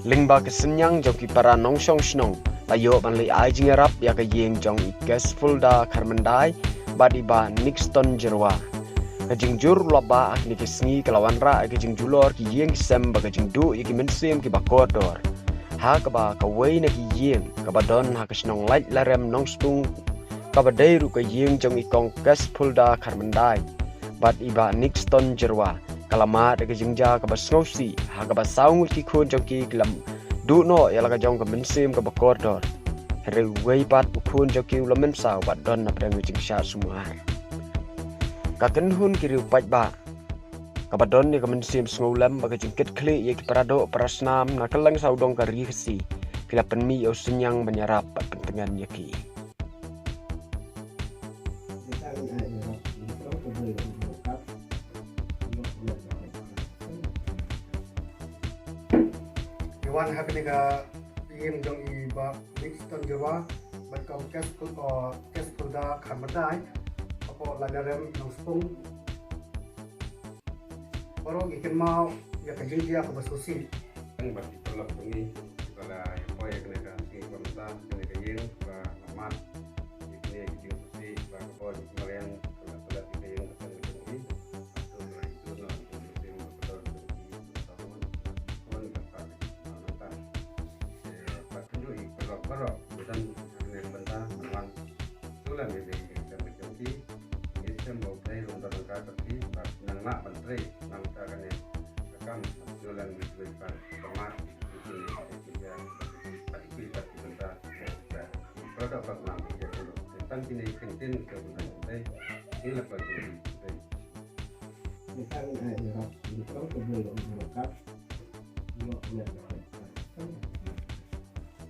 Lingba kesenyang joki para nongsong snong layo ban li ai jingarap ya ka yeng jong i gas fulda karmendai badi ba nixton jerwa kajing jur loba ak ni kesngi kelawan ra kajing julor ki yeng sem ba kajing du ki mensem ki bakodor ha ka ba ka wei na ki yeng ka ba don ha ka snong lait larem nongstung ka ba dei ru ka yeng jong i kong gas fulda karmendai badi ba nixton jerwa kalama de kajingja ka ba sngosi ha ka ba saung ki khon jong ki klam du no ya la ka jong ka mensim ka ba kodor re wei pat khon jong ki la men saw ba don na preng jing sha sumar ka ken hun ki riu pat ba ka ba don ni ka mensim sngolam ba ka jing ket kle ye ki parado prasnam na kalang saw dong ka ri si kila penmi o senyang menyarap pentengan ye ki Iwan hakniga yim jong i ba Nixton jawa bat kau kes da khamadai apo lagarem nongspung borong ikan mau ya kajing dia ke basusi Ang bati pelok tungi kala po ya kena ka sing pamta kena ka yeng ba lamat ikne kajing susi ba ko kemarin kala kala ti kayeng katang tungi atau ba itu no musim betul tahun tahun depan nanta pat tunjuk pelok pelok dan kena benta malam tulan ini kita menjadi sistem mau play untuk ka tapi nang nak menteri nang ta kan akan tulan berdepan tomat itu ya aktivitas kita produk apa ya dulu tentang kini penting ke budaya ini lepas ini kita ini ya di kalau kebun untuk